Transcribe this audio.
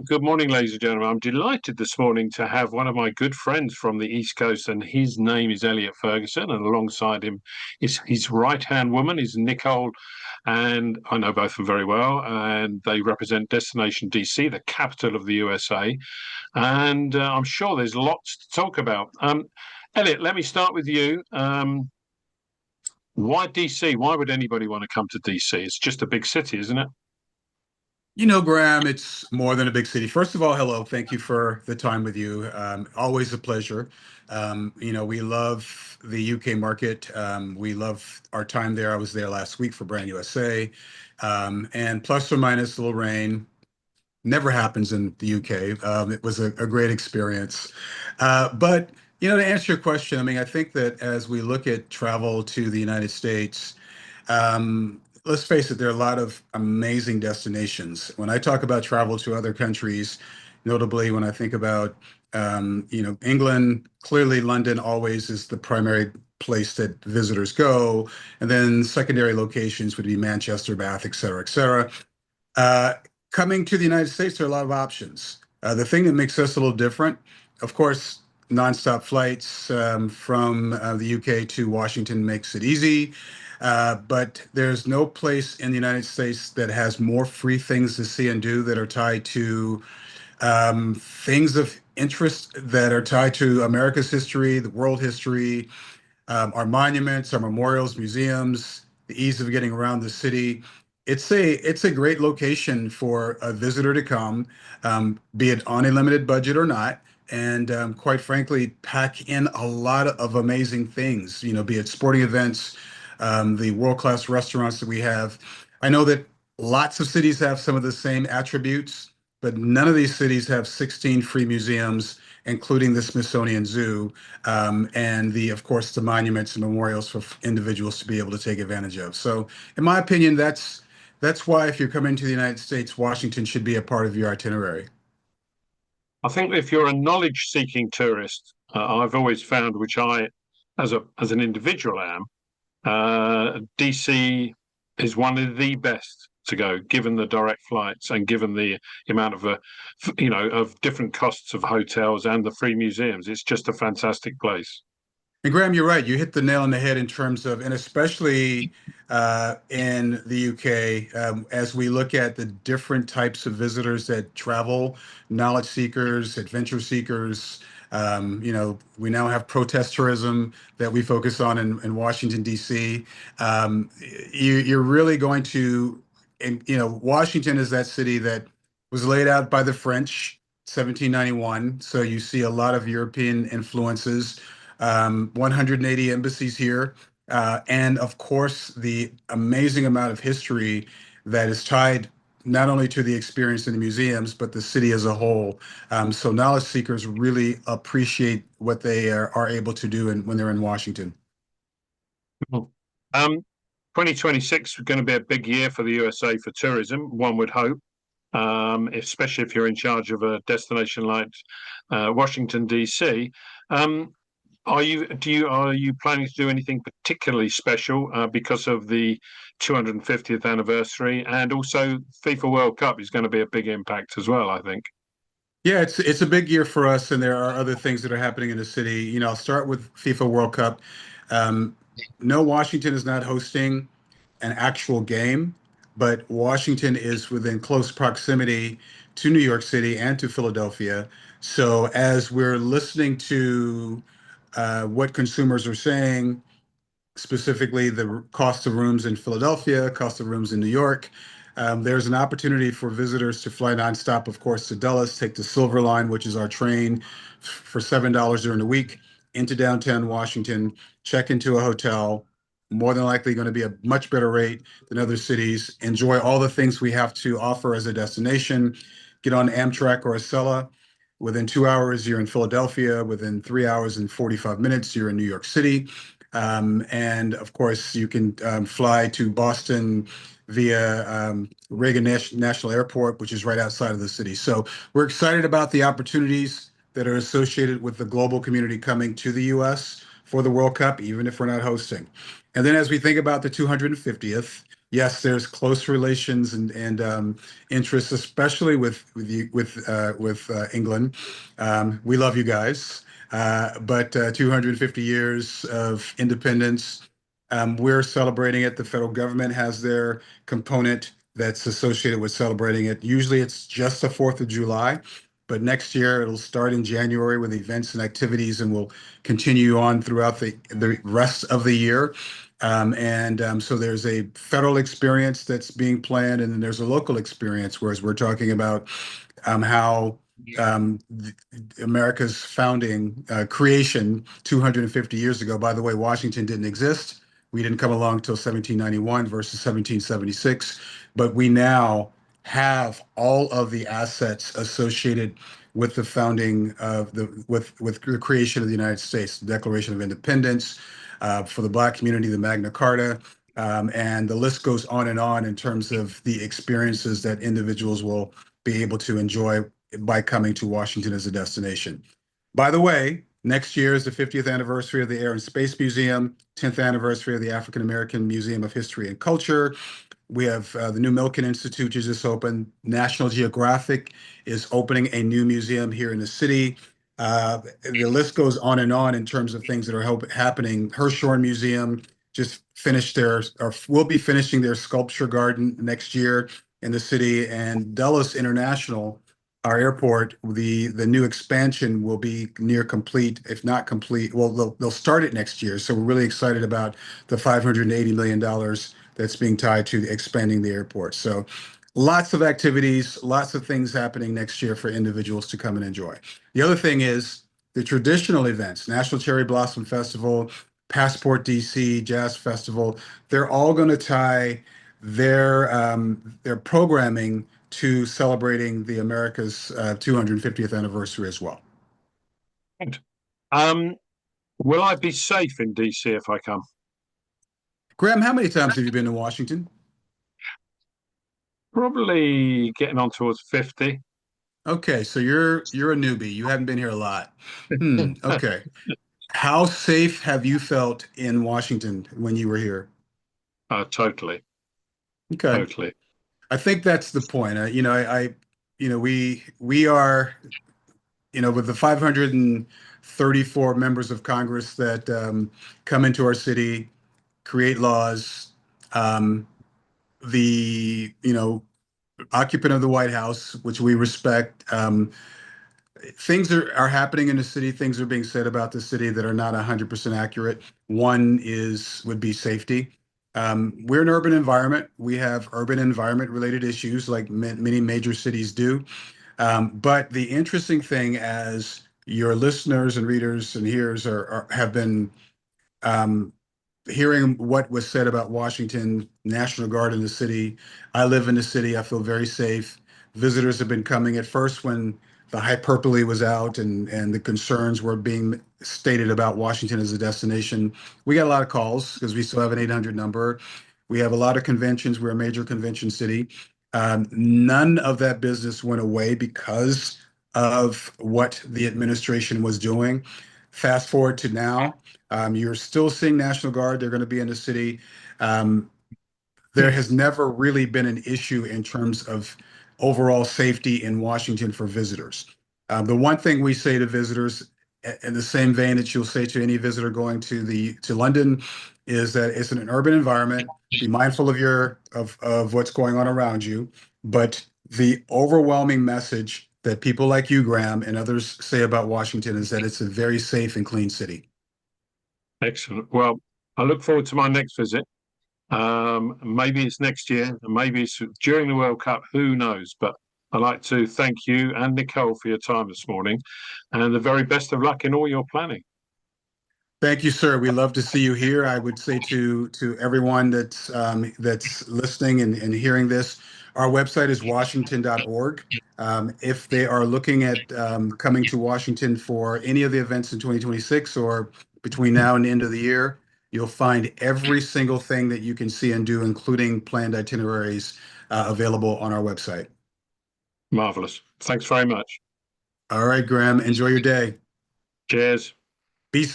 Good morning, ladies and gentlemen. I'm delighted this morning to have one of my good friends from the East Coast, and his name is Elliott Ferguson. And alongside him is his right-hand woman, is Nicole, and I know both of them very well. And they represent Destination DC, the capital of the USA. And I'm sure there's lots to talk about. Elliott, let me start with you. Why DC? Why would anybody want to come to DC? It's just a big city, isn't it? Graham, it's more than a big city. First of all, hello. Thank you for the time with you. Always a pleasure. We love the UK market. We love our time there. I was there last week for Brand USA. And plus or minus a little rain never happens in the UK. It was a great experience. But to answer your question, I mean, I think that as we look at travel to the United States, let's face it, there are a lot of amazing destinations. When I talk about travel to other countries, notably when I think about, England, clearly London always is the primary place that visitors go. And then secondary locations would be Manchester, Bath, et cetera, et cetera. Uh, Coming to the United States, there are a lot of options. The thing that makes us a little different, of course, nonstop flights from the UK to Washington makes it easy. But there's no place in the United States that has more free things to see and do that are tied to things of interest that are tied to America's history, the world history, our monuments, our memorials, museums, the ease of getting around the city. It's a great location for a visitor to come, be it on a limited budget or not, and quite frankly, pack in a lot of amazing things. Be it sporting events, the world-class restaurants that we have. I know that lots of cities have some of the same attributes, but none of these cities have 16 free museums, including the Smithsonian Zoo, and of course, the monuments and memorials for individuals to be able to take advantage of. So, in my opinion, that's why if you're coming to the United States, Washington should be a part of your itinerary. I think if you're a knowledge-seeking tourist, I've always found, which I, as an individual, am, DC is one of the best to go, given the direct flights and given the amount of, of different costs of hotels and the free museums. It's just a fantastic place. And Graham, you're right. You hit the nail on the head in terms of, and especially in the UK, as we look at the different types of visitors that travel, knowledge seekers, adventure seekers. We now have protest tourism that we focus on in Washington, D.C. You're really going to, and Washington is that city that was laid out by the French, 1791. So you see a lot of European influences, 180 embassies here, and of course, the amazing amount of history that is tied not only to the experience in the museums, but the city as a whole. So knowledge seekers really appreciate what they are able to do when they're in Washington. Um, 2026 is going to be a big year for the USA for tourism, one would hope, especially if you're in charge of a destination like Washington, D.C. Um, are you planning to do anything particularly special because of the 250th anniversary, and also FIFA World Cup is going to be a big impact as well, I think. Yeah, it's a big year for us, and there are other things that are happening in the city. I'll start with FIFA World Cup. Um, no, Washington is not hosting an actual game, but Washington is within close proximity to New York City and to Philadelphia. So as we're listening to what consumers are saying, specifically the cost of rooms in Philadelphia, cost of rooms in New York. There's an opportunity for visitors to fly nonstop, of course, to Dulles, take the Silver Line, which is our train, for $7 during the week into downtown Washington, check into a hotel, more than likely going to be a much better rate than other cities, enjoy all the things we have to offer as a destination, get on Amtrak or Acela. Within 2 hours, you're in Philadelphia. Within 3 hours and 45 minutes, you're in New York City. And of course, you can fly to Boston via Reagan National Airport, which is right outside of the city. So we're excited about the opportunities that are associated with the global community coming to the U.S. for the World Cup, even if we're not hosting. And then as we think about the 250th, Yes, there's close relations and interests, especially with England. We love you guys, but 250 years of independence. We're celebrating it. The federal government has their component that's associated with celebrating it. Usually, it's just the 4th of July, but next year it'll start in January with events and activities, and will continue on throughout the rest of the year. So there's a federal experience that's being planned, and then there's a local experience, whereas we're talking about how America's founding creation 250 years ago. By the way, Washington didn't exist. We didn't come along until 1791 versus 1776, but we now have all of the assets associated with the founding of with the creation of the United States, the Declaration of Independence, for the Black community, the Magna Carta, and the list goes on and on in terms of the experiences that individuals will be able to enjoy by coming to Washington as a destination. By the way, next year is the 50th anniversary of the Air and Space Museum, 10th anniversary of the African American Museum of History and Culture. We have the new Milken Institute is just open. National Geographic is opening a new museum here in the city. The list goes on and on in terms of things that are happening. Hirshhorn Museum just finished or will be finishing their sculpture garden next year in the city. And Dulles International, our airport, the new expansion will be near complete, if not complete. Well, they'll start it next year. So we're really excited about the $580 million that's being tied to expanding the airport. So lots of activities, lots of things happening next year for individuals to come and enjoy. The other thing is the traditional events, National Cherry Blossom Festival, Passport DC, Jazz Festival, they're all going to tie their programming to celebrating the America's 250th anniversary as well. Um, will I be safe in DC if I come? Graham, how many times have you been to Washington? Probably getting on towards 50. Okay, so you're a newbie. You haven't been here a lot. Okay. How safe have you felt in Washington when you were here? Totally, Okay. totally. I think that's the point. We are, with the 534 members of Congress that come into our city, create laws, um, the, occupant of the White House, which we respect. Things are happening in the city. Things are being said about the city that are not 100% accurate. One would be safety. We're an urban environment. We have urban environment related issues like many major cities do. But the interesting thing, as your listeners and readers and hearers have been um, hearing what was said about Washington, National Guard in the city. I live in the city. I feel very safe. Visitors have been coming at first when the hyperbole was out and the concerns were being stated about Washington as a destination. We got a lot of calls because we still have an 800 number. We have a lot of conventions. We're a major convention city. None of that business went away because of what the administration was doing. Fast forward to now, you're still seeing National Guard. They're going to be in the city. Um, there has never really been an issue in terms of overall safety in Washington for visitors. The one thing we say to visitors, in the same vein that you'll say to any visitor going to London, is that it's an urban environment. Be mindful of what's going on around you, but the overwhelming message that people like you, Graham, and others say about Washington is that it's a very safe and clean city. Excellent. Well, I look forward to my next visit. Maybe it's next year, and maybe it's during the World Cup. Who knows? But I'd like to thank you and Nicole for your time this morning, and the very best of luck in all your planning. Thank you, sir. We love to see you here. I would say to everyone that's listening and hearing this, our website is washington.org. If they are looking at coming to Washington for any of the events in 2026 or between now and the end of the year, you'll find every single thing that you can see and do, including planned itineraries, available on our website. Marvelous. Thanks very much. All right, Graham, enjoy your day. Cheers. Be safe.